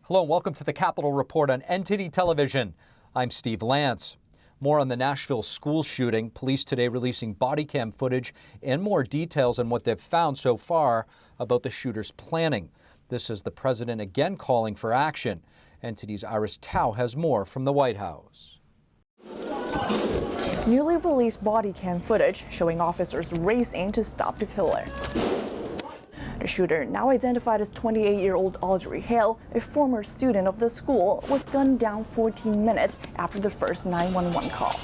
Hello and welcome to the Capitol Report on NTD Television. I'm Steve Lance. More on the Nashville school shooting. Police today releasing Bodycam footage and more details on what they've found so far about the shooter's planning. This is the president again calling for action. NTD's Iris Tao has more from the White House. Newly released Bodycam footage showing officers racing to stop the killer. The shooter, now identified as 28-year-old Audrey Hale, a former student of the school, was gunned down 14 minutes after the first 911 call.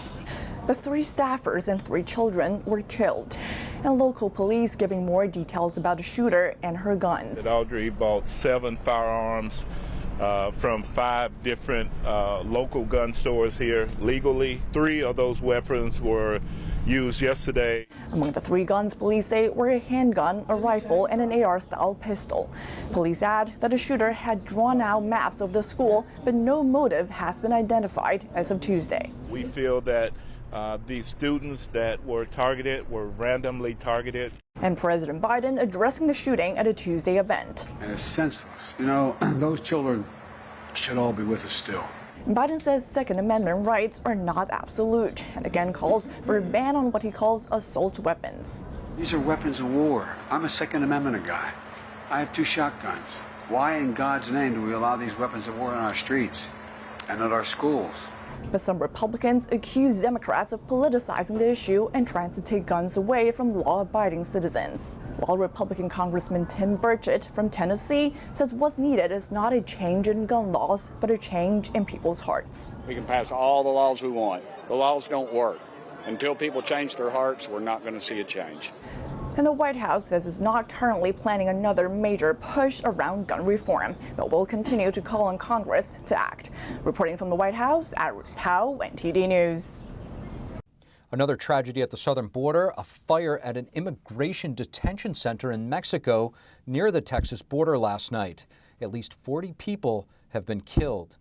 But 3 staffers and 3 children were killed. And local police giving more details about the shooter and her guns. Audrey bought 7 firearms from 5 different local gun stores here legally. 3 of those weapons were used yesterday. Among the 3 guns police say were a handgun, a rifle, and an AR-style pistol. Police add that the shooter had drawn out maps of the school, but no motive has been identified as of Tuesday. We feel that these students that were targeted were randomly targeted. And President Biden addressing the shooting at a Tuesday event. And it's senseless. You know, those children should all be with us still. Biden says Second Amendment rights are not absolute and again calls for a ban on what he calls assault weapons. These are weapons of war. I'm a Second Amendment guy. I have 2 shotguns. Why in God's name do we allow these weapons of war in our streets and at our schools? But some Republicans accuse Democrats of politicizing the issue and trying to take guns away from law-abiding citizens. While Republican Congressman Tim Burchett from Tennessee says what's needed is not a change in gun laws, but a change in people's hearts. We can pass all the laws we want. The laws don't work. Until people change their hearts, we're not going to see a change. And the White House says it's not currently planning another major push around gun reform, but will continue to call on Congress to act. Reporting from the White House, Iris Tao, NTD News. Another tragedy at the southern border, a fire at an immigration detention center in Mexico near the Texas border last night. At least 40 people have been killed.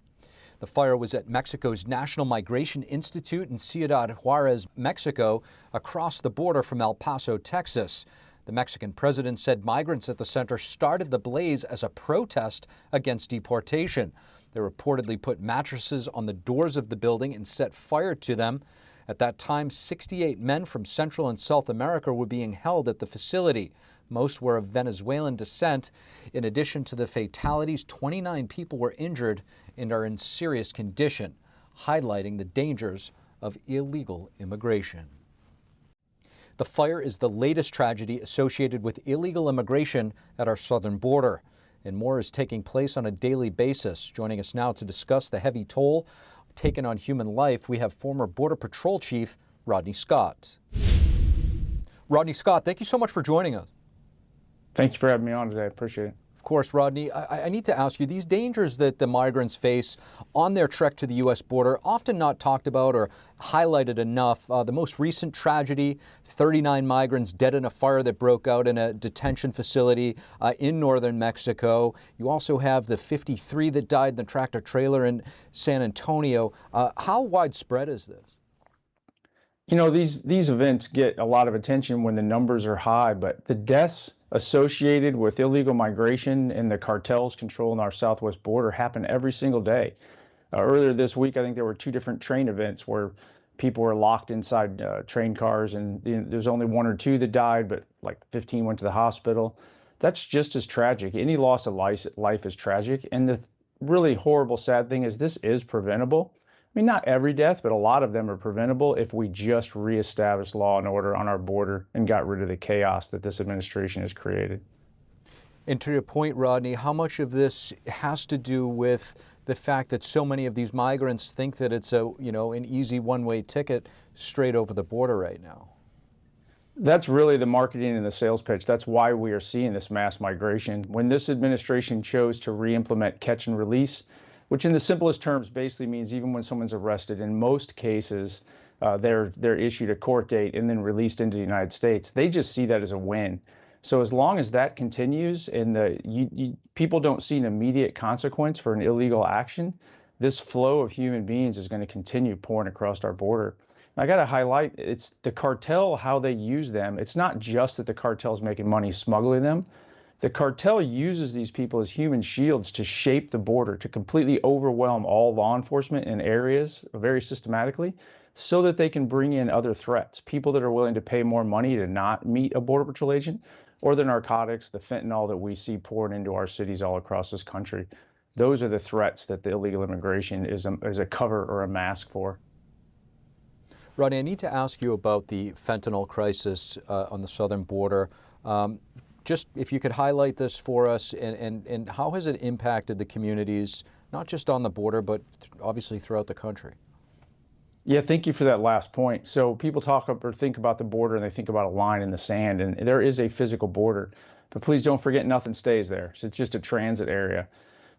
The fire was at Mexico's National Migration Institute in Ciudad Juarez, Mexico, across the border from El Paso, Texas. The Mexican president said migrants at the center started the blaze as a protest against deportation. They reportedly put mattresses on the doors of the building and set fire to them. At that time, 68 men from Central and South America were being held at the facility. Most were of Venezuelan descent. In addition to the fatalities, 29 people were injured and are in serious condition, highlighting the dangers of illegal immigration. The fire is the latest tragedy associated with illegal immigration at our southern border. And more is taking place on a daily basis. Joining us now to discuss the heavy toll taken on human life, we have former Border Patrol Chief Rodney Scott. Rodney Scott, thank you so much for joining us. Thank you for having me on today. I appreciate it. Of course, Rodney, I need to ask you, these dangers that the migrants face on their trek to the U.S. border, often not talked about or highlighted enough. The most recent tragedy, 39 migrants dead in a fire that broke out in a detention facility in northern Mexico. You also have the 53 that died in the tractor trailer in San Antonio. How widespread is this? You know, these events get a lot of attention when the numbers are high, but the deaths associated with illegal migration and the cartels controlling our southwest border happen every single day. Earlier this week, I think there were 2 different train events where people were locked inside train cars, and there's only 1 or 2 that died, but like 15 went to the hospital. That's just as tragic. Any loss of life is tragic. And the really horrible, sad thing is this is preventable. I mean, not every death, but a lot of them are preventable if we just reestablish law and order on our border and got rid of the chaos that this administration has created. And to your point, Rodney, how much of this has to do with the fact that so many of these migrants think that it's an easy one-way ticket straight over the border right now? That's really the marketing and the sales pitch. That's why we are seeing this mass migration. When this administration chose to re-implement catch and release, which in the simplest terms basically means even when someone's arrested, in most cases, they're issued a court date and then released into the United States. They just see that as a win. So as long as that continues and people don't see an immediate consequence for an illegal action, this flow of human beings is going to continue pouring across our border. And I got to highlight, it's the cartel, how they use them. It's not just that the cartel's making money smuggling them. The cartel uses these people as human shields to shape the border, to completely overwhelm all law enforcement in areas very systematically, so that they can bring in other threats, people that are willing to pay more money to not meet a Border Patrol agent, or the narcotics, the fentanyl that we see pouring into our cities all across this country. Those are the threats that the illegal immigration is a cover or a mask for. Rodney, I need to ask you about the fentanyl crisis on the southern border. Just if you could highlight this for us, and how has it impacted the communities, not just on the border, but obviously throughout the country? Yeah, thank you for that last point. So people talk or think about the border and they think about a line in the sand, and there is a physical border, but please don't forget nothing stays there. So it's just a transit area.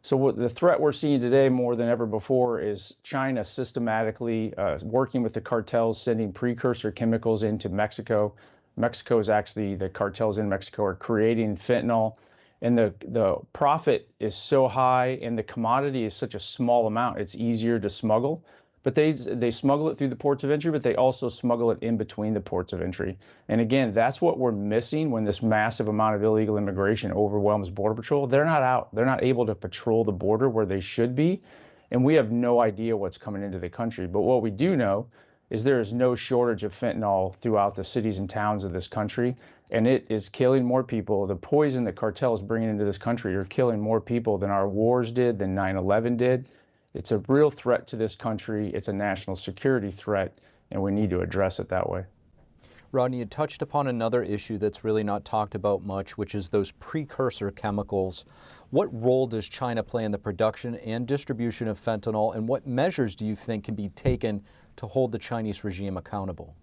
So what the threat we're seeing today more than ever before is China systematically working with the cartels, sending precursor chemicals into Mexico. Mexico is actually, the cartels in Mexico are creating fentanyl, and the profit is so high and the commodity is such a small amount, it's easier to smuggle. But they smuggle it through the ports of entry, but they also smuggle it in between the ports of entry. And again, that's what we're missing when this massive amount of illegal immigration overwhelms Border Patrol. They're not out. They're not able to patrol the border where they should be. And we have no idea what's coming into the country. But what we do know is there is no shortage of fentanyl throughout the cities and towns of this country. And it is killing more people. The poison that cartels bringing into this country are killing more people than our wars did, than 9/11 did. It's a real threat to this country. It's a national security threat, and we need to address it that way. Rodney, you touched upon another issue that's really not talked about much, which is those precursor chemicals. What role does China play in the production and distribution of fentanyl, and what measures do you think can be taken to hold the Chinese regime accountable?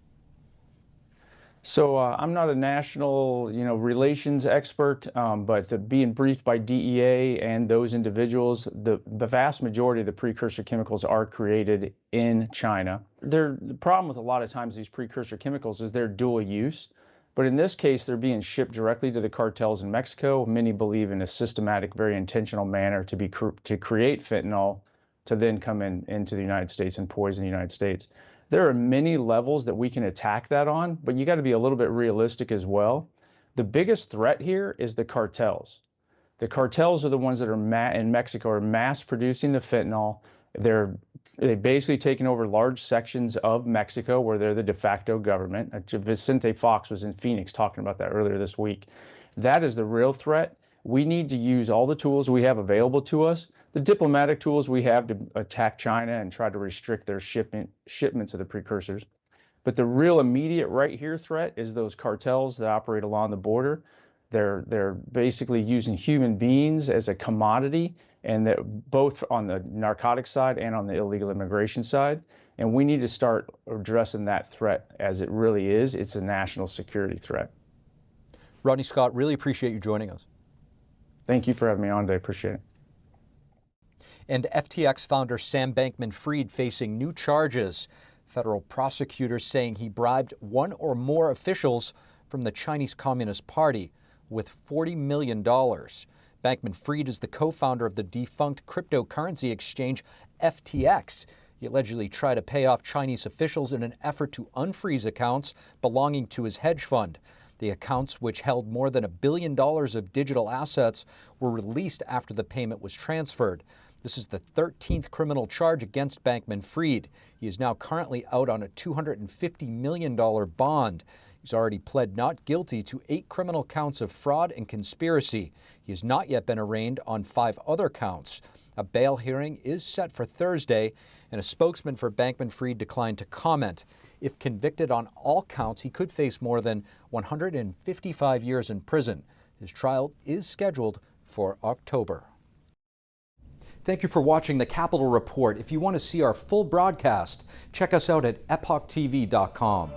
So I'm not a national, relations expert, but being briefed by DEA and those individuals, the vast majority of the precursor chemicals are created in China. The problem with a lot of times these precursor chemicals is they're dual use, but in this case they're being shipped directly to the cartels in Mexico. Many believe in a systematic, very intentional manner to create fentanyl to then come into the United States and poison the United States. There are many levels that we can attack that on, but you got to be a little bit realistic as well. The biggest threat here is the cartels. The cartels are the ones that are in Mexico are mass producing the fentanyl. They've basically taken over large sections of Mexico where they're the de facto government. Vicente Fox was in Phoenix talking about that earlier this week. That is the real threat. We need to use all the tools we have available to us, the diplomatic tools we have to attack China and try to restrict their shipments of the precursors. But the real immediate right here threat is those cartels that operate along the border. They're basically using human beings as a commodity, and that both on the narcotics side and on the illegal immigration side. And we need to start addressing that threat as it really is. It's a national security threat. Rodney Scott, really appreciate you joining us. Thank you for having me on today. Appreciate it. And FTX founder Sam Bankman-Fried facing new charges. Federal prosecutors saying he bribed one or more officials from the Chinese Communist Party with $40 million. Bankman-Fried is the co-founder of the defunct cryptocurrency exchange FTX. He allegedly tried to pay off Chinese officials in an effort to unfreeze accounts belonging to his hedge fund. The accounts, which held more than $1 billion of digital assets, were released after the payment was transferred. This is the 13th criminal charge against Bankman-Fried. He is now currently out on a $250 million bond. He's already pled not guilty to 8 criminal counts of fraud and conspiracy. He has not yet been arraigned on 5 other counts. A bail hearing is set for Thursday, and a spokesman for Bankman-Fried declined to comment. If convicted on all counts, he could face more than 155 years in prison. His trial is scheduled for October. Thank you for watching the Capitol Report. If you want to see our full broadcast, check us out at epochtv.com.